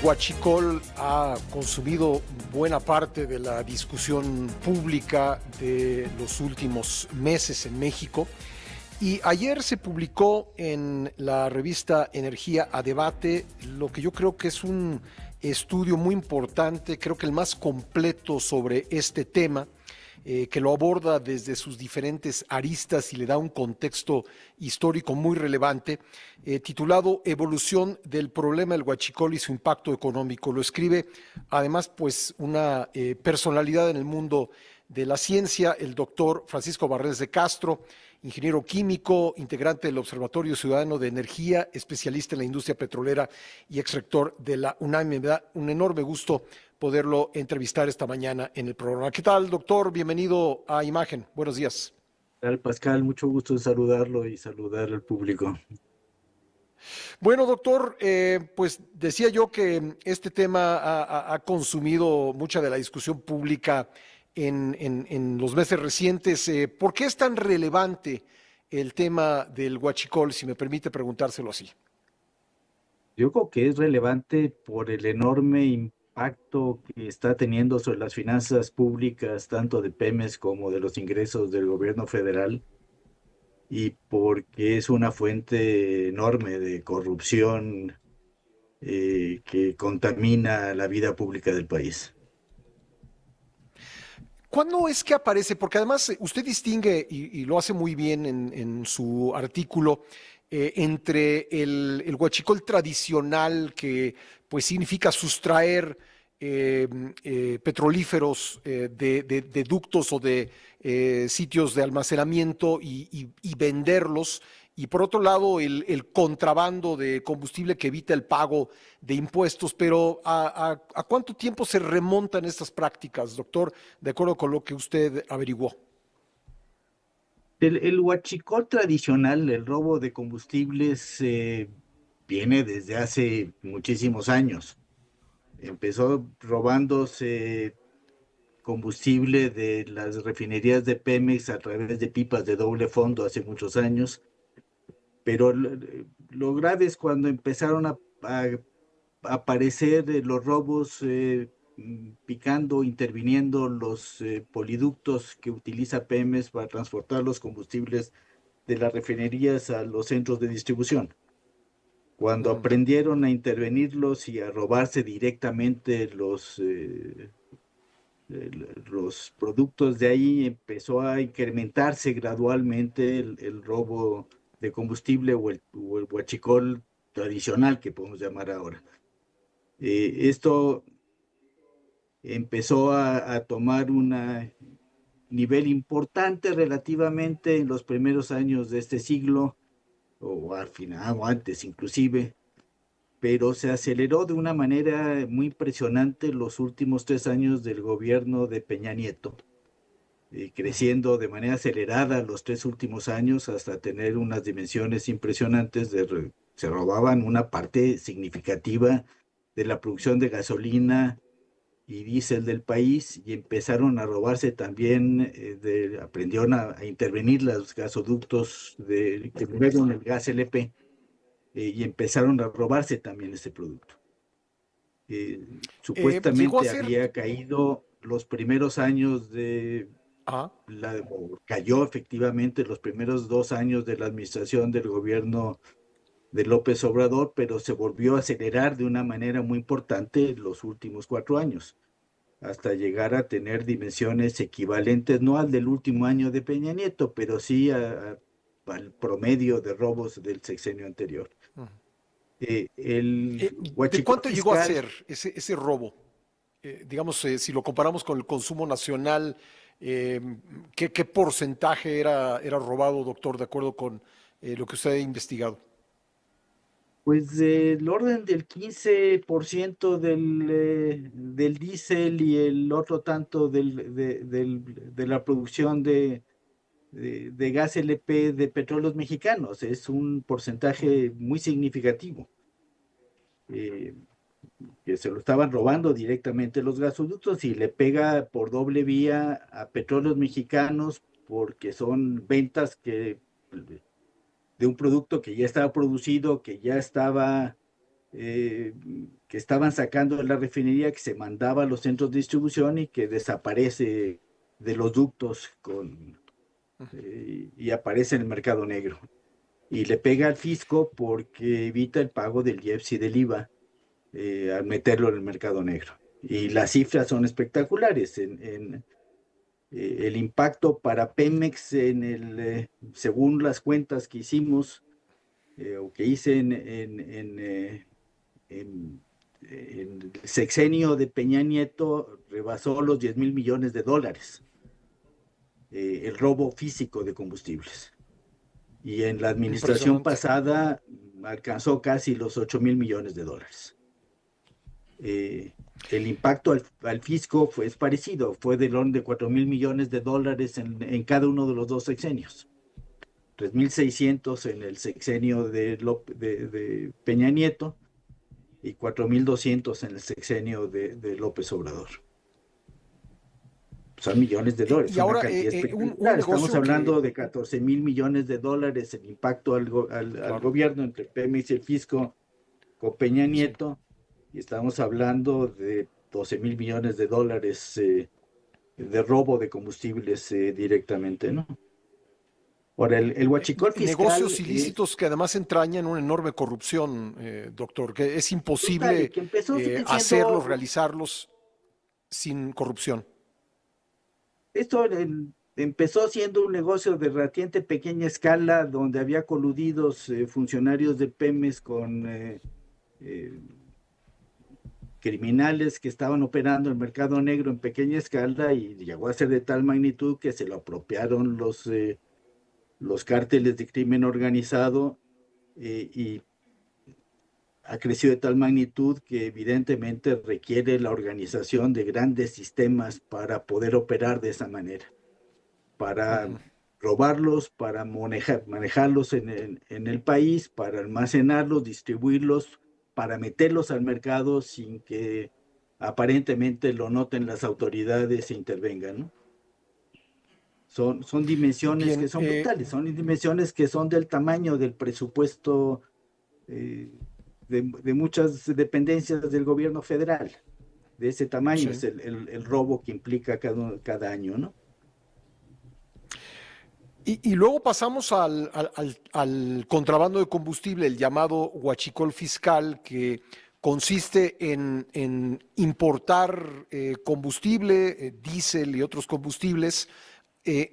Huachicol ha consumido buena parte de la discusión pública de los últimos meses en México y ayer se publicó en la revista Energía a Debate lo que yo creo que es un estudio muy importante, creo que el más completo sobre este tema, que lo aborda desde sus diferentes aristas y le da un contexto histórico muy relevante, titulado Evolución del problema del huachicol y su impacto económico. Lo escribe además pues una personalidad en el mundo de la ciencia, el doctor Francisco Barrés de Castro, ingeniero químico, integrante del Observatorio Ciudadano de Energía, especialista en la industria petrolera y ex rector de la UNAM. Me da un enorme gusto poderlo entrevistar esta mañana en el programa. ¿Qué tal, doctor? Bienvenido a Imagen. Buenos días. ¿Qué tal, Pascal? Mucho gusto en saludarlo y saludar al público. Bueno, doctor, pues decía yo que este tema ha consumido mucha de la discusión pública en los meses recientes. ¿Por qué es tan relevante el tema del huachicol, si me permite preguntárselo así? Yo creo que es relevante por el enorme impacto que está teniendo sobre las finanzas públicas, tanto de Pemex como de los ingresos del gobierno federal, y porque es una fuente enorme de corrupción que contamina la vida pública del país. ¿Cuándo es que aparece? Porque además usted distingue, y lo hace muy bien en su artículo, entre el huachicol tradicional, que pues significa sustraer eh, petrolíferos de ductos o de sitios de almacenamiento y venderlos, y por otro lado el contrabando de combustible que evita el pago de impuestos. Pero ¿a cuánto tiempo se remontan estas prácticas, doctor, de acuerdo con lo que usted averiguó? El huachicol tradicional, el robo de combustibles, viene desde hace muchísimos años. Empezó robándose combustible de las refinerías de Pemex a través de pipas de doble fondo hace muchos años, pero lo grave es cuando empezaron a aparecer los robos, picando, interviniendo los poliductos que utiliza Pemex para transportar los combustibles de las refinerías a los centros de distribución. Cuando Ujú. aprendieron a intervenirlos y a robarse directamente los productos, de ahí empezó a incrementarse gradualmente el robo de combustible o el huachicol tradicional, que podemos llamar ahora. Esto empezó a tomar un nivel importante relativamente en los primeros años de este siglo, o al final, o antes inclusive, pero se aceleró de una manera muy impresionante los últimos 3 años del gobierno de Peña Nieto, Ujú. creciendo de manera acelerada los 3 últimos años hasta tener unas dimensiones impresionantes. Se robaban una parte significativa de la producción de gasolina y diésel del país, y empezaron a robarse también, aprendieron a intervenir los gasoductos que mueven el gas LP, y empezaron a robarse también ese producto. Llegó a Supuestamente ser, había caído los primeros años ah, o cayó efectivamente los primeros 2 años de la administración del gobierno de López Obrador, pero se volvió a acelerar de una manera muy importante los últimos 4 años, hasta llegar a tener dimensiones equivalentes, no al del último año de Peña Nieto, pero sí al promedio de robos del sexenio anterior. El ¿de huachicol cuánto llegó a fiscal. ser ese robo? Digamos, si lo comparamos con el consumo nacional, eh, ¿qué porcentaje era robado, doctor, de acuerdo con lo que usted ha investigado? Pues el orden del 15% del diésel y el otro tanto de la producción de gas LP de petróleos mexicanos. Es un Ujú. porcentaje muy significativo, eh, que se lo estaban robando directamente los gasoductos, y le pega por doble vía a petróleos mexicanos, porque son ventas de un producto que ya estaba producido, que ya estaba eh, que estaban sacando de la refinería, que se mandaba a los centros de distribución y que desaparece de los ductos y aparece en el mercado negro. Y le pega al fisco porque evita el pago del IEPS y del IVA al meterlo en el mercado negro. Y las cifras son espectaculares. El impacto para Pemex según las cuentas que hicimos o que hice en el sexenio de Peña Nieto, rebasó los 10.000 millones de dólares, el robo físico de combustibles. Y en la administración Impresionante. pasada alcanzó casi los 8.000 millones de dólares. El impacto al fisco es parecido, fue del orden de 4.000 millones de dólares en cada uno de los dos sexenios. 3.600 en el sexenio de Peña Nieto y 4.200 en el sexenio de López Obrador. Son millones de dólares, Y una ahora, cantidad un espectacular. Estamos negocio hablando que, de 14.000 millones de dólares en impacto al claro, gobierno entre Pemex y el fisco con Peña sí. Nieto, y estamos hablando de 12.000 millones de dólares de robo de combustibles directamente, ¿no? Ahora, el huachicol Negocios fiscal ilícitos que además entrañan una enorme corrupción, doctor, que es total y imposible que empezó hacerlos, siendo, realizarlos sin corrupción. empezó siendo un negocio de relativamente pequeña escala, donde había coludidos funcionarios de Pemex con eh, criminales que estaban operando el mercado negro en pequeña escala, y llegó a ser de tal magnitud que se lo apropiaron los cárteles de crimen organizado, y ha crecido de tal magnitud que evidentemente requiere la organización de grandes sistemas para poder operar de esa manera, para Ujú. robarlos, para manejarlos en el país, para almacenarlos, distribuirlos, para meterlos al mercado sin que aparentemente lo noten las autoridades e intervengan, ¿no? Son dimensiones que Bien, son brutales, son dimensiones que son del tamaño del presupuesto eh, de muchas dependencias del gobierno federal. De ese tamaño es sí. el robo que implica cada año, ¿no? Y luego pasamos al contrabando de combustible, el llamado huachicol fiscal, que consiste en importar combustible, diésel y otros combustibles,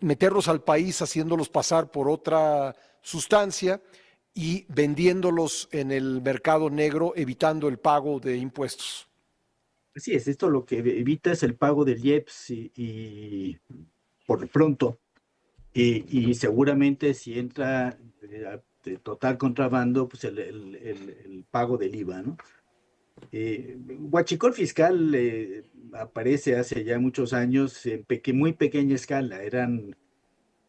meterlos al país haciéndolos pasar por otra sustancia y vendiéndolos en el mercado negro, evitando el pago de impuestos. Así es, esto lo que evita es el pago del IEPS y por lo pronto, y seguramente si entra de total contrabando, pues el pago del IVA, ¿no? Huachicol fiscal aparece hace ya muchos años en muy pequeña escala. Eran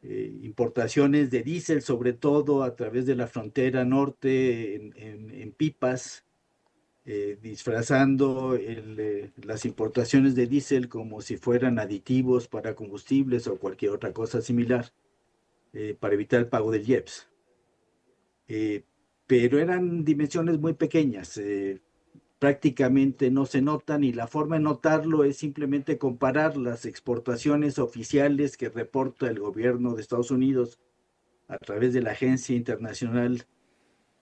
importaciones de diésel, sobre todo a través de la frontera norte en pipas, disfrazando las importaciones de diésel como si fueran aditivos para combustibles o cualquier otra cosa similar, para evitar el pago del IEPS. Eh, pero eran dimensiones muy pequeñas, prácticamente no se notan, y la forma de notarlo es simplemente comparar las exportaciones oficiales que reporta el gobierno de Estados Unidos a través de la Agencia Internacional,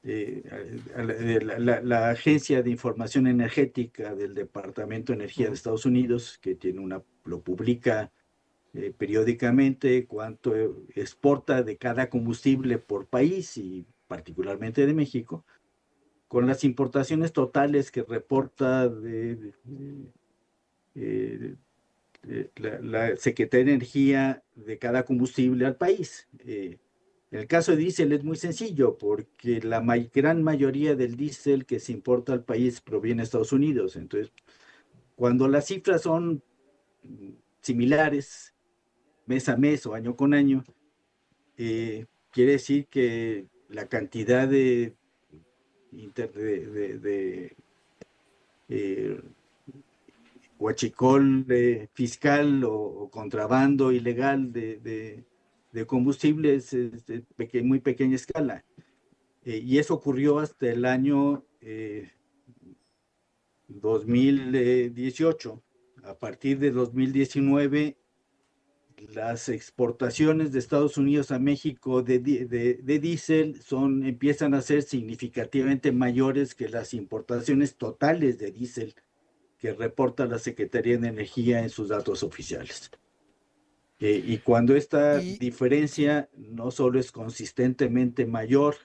la Agencia de Información Energética del Departamento de Energía de Ujú. Estados Unidos, que lo publica periódicamente, cuánto exporta de cada combustible por país y particularmente de México, con las importaciones totales que reporta eh, la Secretaría de Energía de cada combustible al país. En el caso de diésel es muy sencillo porque la gran mayoría del diésel que se importa al país proviene de Estados Unidos. Entonces, cuando las cifras son similares mes a mes o año con año, quiere decir que la cantidad de eh, huachicol fiscal o contrabando ilegal de combustibles muy pequeña escala. Y eso ocurrió hasta el año 2018. A partir de 2019, las exportaciones de Estados Unidos a México de diésel empiezan a ser significativamente mayores que las importaciones totales de diésel que reporta la Secretaría de Energía en sus datos oficiales. Y cuando esta Y sí, diferencia no solo es consistentemente mayor,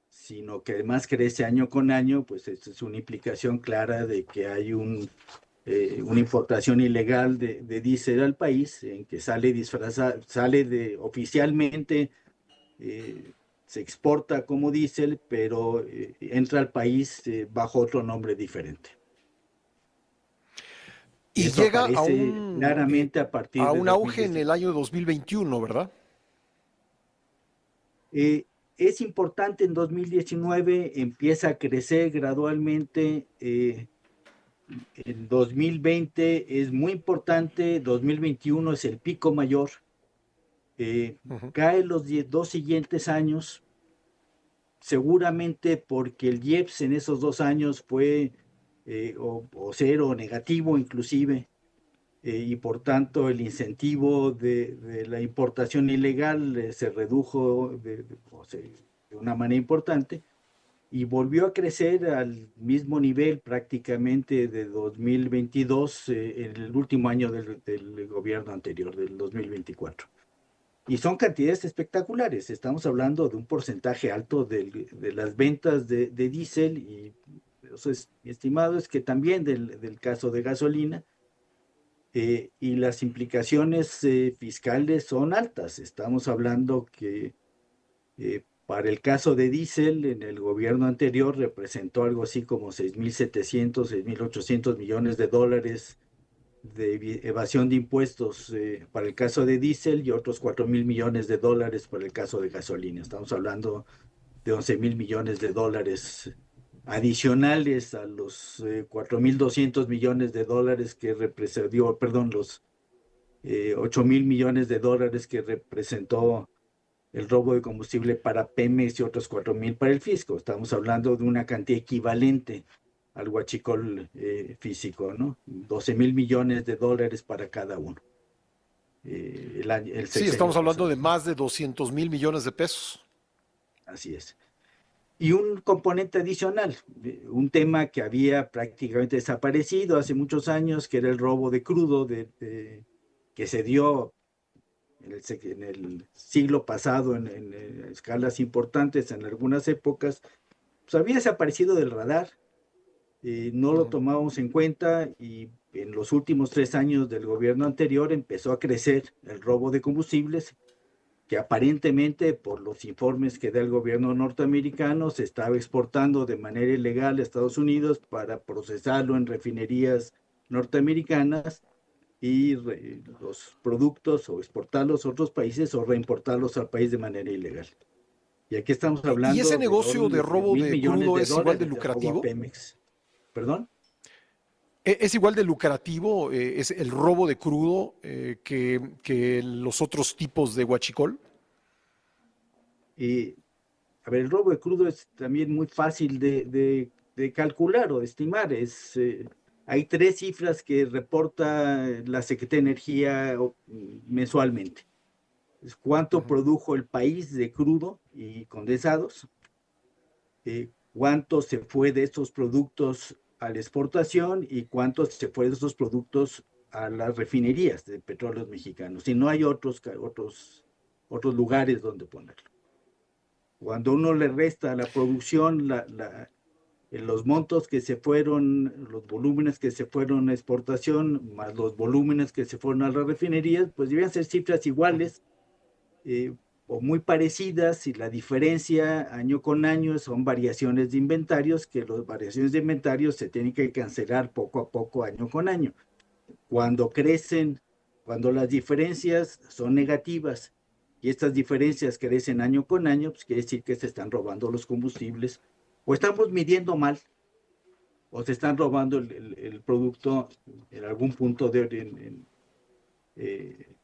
sino que además crece año con año, pues esto es una implicación clara de que hay una importación ilegal de diésel al país, en que sale disfrazado, oficialmente, se exporta como diésel, pero entra al país bajo otro nombre diferente. Y y eso llega aparece claramente a partir a de un auge en el 2019. año 2021, ¿verdad? Es importante en 2019, empieza a crecer gradualmente. En 2020 es muy importante, 2021 es el pico mayor. Ujú. Cae los dos siguientes años, seguramente porque el IEPS en esos 2 años fue o cero o negativo inclusive, y por tanto el incentivo de la importación ilegal se redujo de una manera importante y volvió a crecer al mismo nivel prácticamente de 2022, en el último año del gobierno anterior, del 2024. Y son cantidades espectaculares. Estamos hablando de un porcentaje alto de las ventas de diésel, y eso es, mi estimado, es que también del caso de gasolina, y las implicaciones fiscales son altas. Estamos hablando que para el caso de diésel, en el gobierno anterior representó algo así como 6.700, 6.800 millones de dólares de evasión de impuestos para el caso de diésel, y otros 4.000 millones de dólares para el caso de gasolina. Estamos hablando de 11.000 millones de dólares adicionales a los 4.200 millones de dólares que representó, perdón, los 8.000 millones de dólares que representó el robo de combustible para Pemex, y otros 4.000 para el fisco. Estamos hablando de una cantidad equivalente al huachicol físico, ¿no? 12.000 millones de dólares para cada uno, el Sí, sexenio estamos hablando pasado. de más de 200.000 millones de pesos. Así es. Y un componente adicional, un tema que había prácticamente desaparecido hace muchos años, que era el robo de crudo que se dio en el siglo pasado en escalas importantes en algunas épocas. Pues había desaparecido del radar, no lo Ujú. tomábamos en cuenta, y en los últimos 3 años del gobierno anterior empezó a crecer el robo de combustibles, que aparentemente, por los informes que da el gobierno norteamericano, se estaba exportando de manera ilegal a Estados Unidos para procesarlo en refinerías norteamericanas, y los productos o exportarlos a otros países o reimportarlos al país de manera ilegal. Y aquí estamos ¿Y ese hablando de negocio de órdenes de robo mil de millones crudo de es igual de dólares de robo a lucrativo? Pemex. ¿Perdón? ¿Es igual de lucrativo, es el robo de crudo, que los otros tipos de huachicol? Y, a ver, el robo de crudo es también muy fácil de calcular o de estimar. Hay 3 cifras que reporta la Secretaría de Energía mensualmente. Es cuánto Ujú. produjo el país de crudo y condensados, cuánto se fue de estos productos a la exportación, y cuánto se fue de estos productos a las refinerías de petróleos mexicanos. Y no hay otros lugares donde ponerlo. Cuando uno le resta a la producción los montos que se fueron, los volúmenes que se fueron a exportación, más los volúmenes que se fueron a las refinerías, pues debían ser cifras Ujú. iguales, eh, o muy parecidas, y la diferencia año con año son variaciones de inventarios, que las variaciones de inventarios se tienen que cancelar poco a poco, año con año. Cuando crecen, cuando las diferencias son negativas y estas diferencias crecen año con año, pues quiere decir que se están robando los combustibles, o estamos midiendo mal, o se están robando el producto en algún punto eh,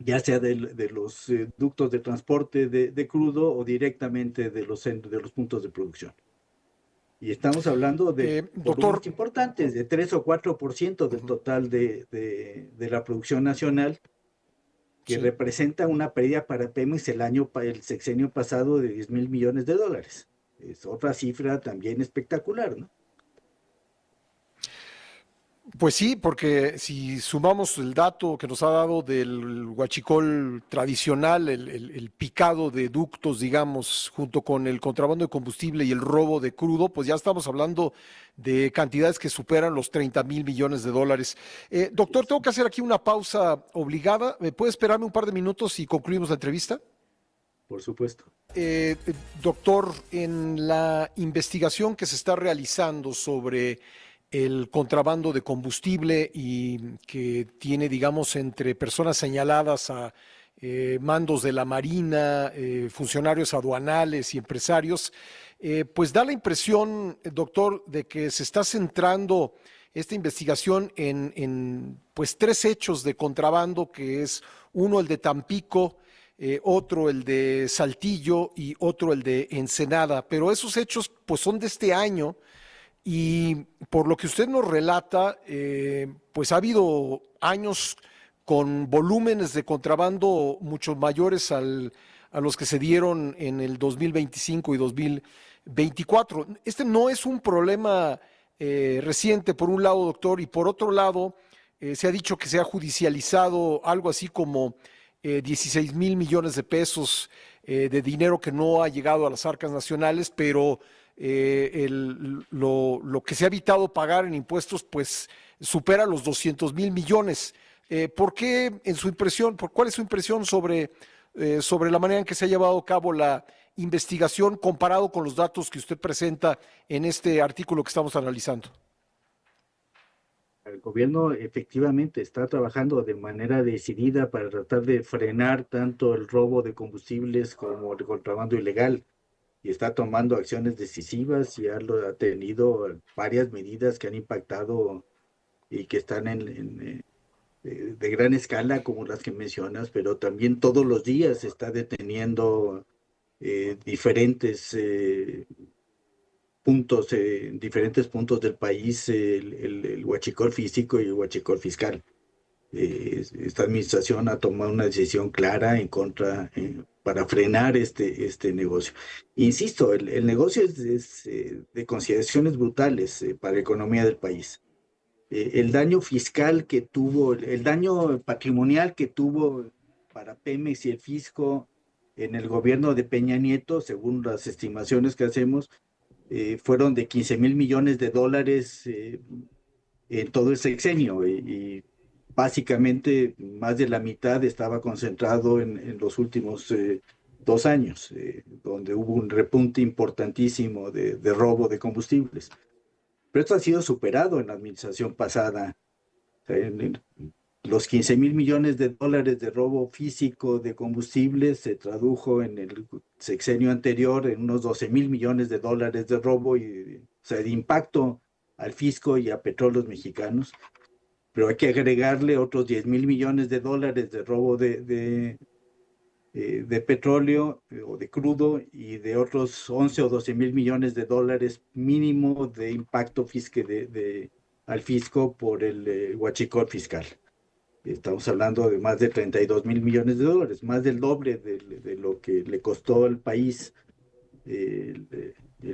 ya sea de los ductos de transporte de crudo, o directamente de los puntos de producción. Y estamos hablando de Doctor, volúmenes importantes, de 3 o 4% del total de la producción nacional, que sí. representa una pérdida para Pemex el sexenio pasado de 10,000 millones de dólares. Es otra cifra también espectacular, ¿no? Pues sí, porque si sumamos el dato que nos ha dado del huachicol tradicional, el picado de ductos, digamos, junto con el contrabando de combustible y el robo de crudo, pues ya estamos hablando de cantidades que superan los 30,000 millones de dólares. Doctor, tengo que hacer aquí una pausa obligada. ¿Me puede esperarme un par de minutos y concluimos la entrevista? Por supuesto. Eh, Doctor, en la investigación que se está realizando sobre el contrabando de combustible y que tiene, digamos, entre personas señaladas a mandos de la Marina, funcionarios aduanales y empresarios, pues da la impresión, doctor, de que se está centrando esta investigación pues tres hechos de contrabando, que es uno el de Tampico, otro el de Saltillo y otro el de Ensenada, pero esos hechos pues son de este año y por lo que usted nos relata, pues ha habido años con volúmenes de contrabando mucho mayores a los que se dieron en el 2025 y 2024. Este no es un problema reciente, por un lado, doctor, y por otro lado, se ha dicho que se ha judicializado algo así como 16,000 millones de pesos de dinero que no ha llegado a las arcas nacionales, pero lo que se ha evitado pagar en impuestos pues supera los 200,000 millones. ¿Por qué, en su impresión, cuál es su impresión sobre la manera en que se ha llevado a cabo la investigación comparado con los datos que usted presenta en este artículo que estamos analizando? El gobierno efectivamente está trabajando de manera decidida para tratar de frenar tanto el robo de combustibles como el contrabando ilegal, y está tomando acciones decisivas y ha tenido varias medidas que han impactado y que están de gran escala, como las que mencionas, pero también todos los días se está deteniendo diferentes puntos, en diferentes puntos del país, el huachicol físico y el huachicol fiscal. Esta administración ha tomado una decisión clara en contra, para frenar este negocio. Insisto, el negocio es de consideraciones brutales para la economía del país. El daño fiscal que tuvo, el daño patrimonial que tuvo para Pemex y el fisco en el gobierno de Peña Nieto, según las estimaciones que hacemos, fueron de 15,000 millones de dólares en todo el sexenio, y básicamente más de la mitad estaba concentrado en los últimos 2 años, donde hubo un repunte importantísimo de robo de combustibles. Pero esto ha sido superado en la administración pasada. O sea, los 15,000 millones de dólares de robo físico de combustibles se tradujo en el sexenio anterior en unos 12,000 millones de dólares de robo, y, o sea, de impacto al fisco y a petróleos mexicanos. Pero hay que agregarle otros 10,000 millones de dólares de robo de petróleo o de crudo, y de otros 11 o 12,000 millones de dólares mínimo de impacto al fisco por el huachicol fiscal. Estamos hablando de más de 32,000 millones de dólares, más del doble de lo que le costó al país el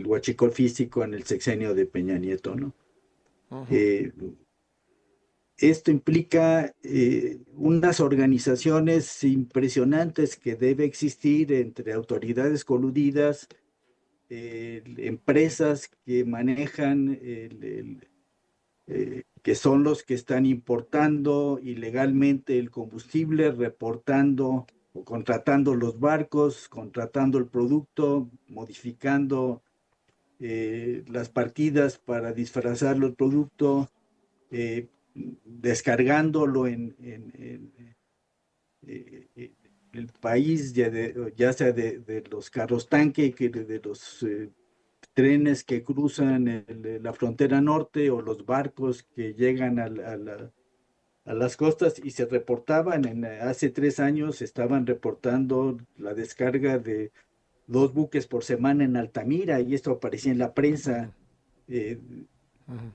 huachicol físico en el sexenio de Peña Nieto, ¿no? Ujú. Eh, Esto implica unas organizaciones impresionantes que debe existir entre autoridades coludidas, empresas que manejan que son los que están importando ilegalmente el combustible, reportando o contratando los barcos, contratando el producto, modificando las partidas para disfrazarlo el producto, descargándolo en el país, ya sea de los carros tanque, que de los trenes que cruzan la frontera norte, o los barcos que llegan a las costas, y se reportaban, hace 3 años estaban reportando la descarga de 2 buques por semana en Altamira, y esto aparecía en la prensa. eh, Ujú.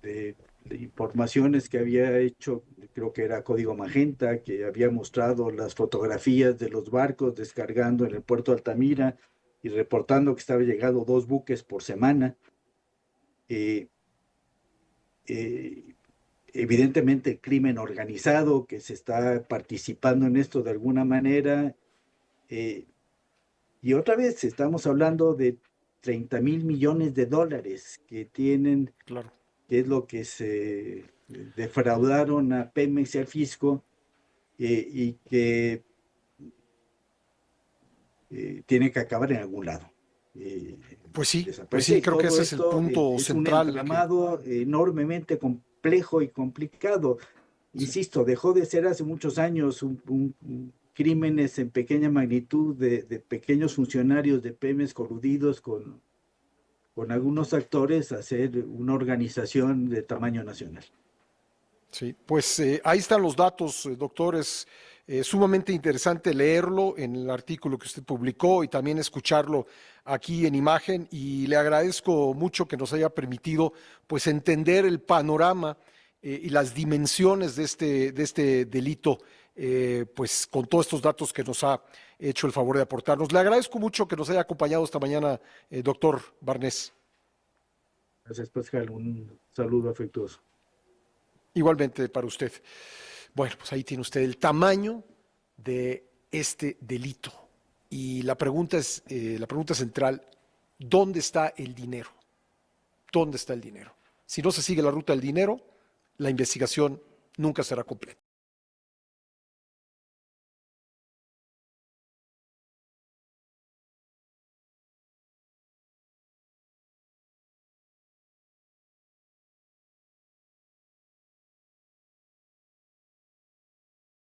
de informaciones que había hecho, creo que era Código Magenta, que había mostrado las fotografías de los barcos descargando en el puerto de Altamira y reportando que estaban llegando 2 buques por semana. Eh, eh, Evidentemente el crimen organizado que se está participando en esto de alguna manera. eh, y otra vez estamos hablando de 30.000 millones de dólares que tienen, Claro. que es lo que se defraudaron a Pemex y al fisco, y que tiene que acabar en algún lado. Eh, Pues Desaparece, sí, y creo que todo ese es el esto punto es un central que, entramado enormemente complejo y complicado. sí. Insisto, dejó de ser hace muchos años crímenes en pequeña magnitud de pequeños funcionarios de Pemex coludidos con algunos actores a ser una organización de tamaño nacional. Sí, pues ahí están los datos, doctor. Es sumamente interesante leerlo en el artículo que usted publicó y también escucharlo aquí en imagen. Y le agradezco mucho que nos haya permitido, pues, entender el panorama y las dimensiones de este delito, pues, con todos estos datos que nos ha hecho el favor de aportarnos. Le agradezco mucho que nos haya acompañado esta mañana, doctor Barnés. Gracias, Pascal. Un saludo afectuoso. Igualmente para usted. Bueno, pues ahí tiene usted el tamaño de este delito. Y la pregunta central, ¿dónde está el dinero? ¿Dónde está el dinero? Si no se sigue la ruta del dinero, la investigación nunca será completa.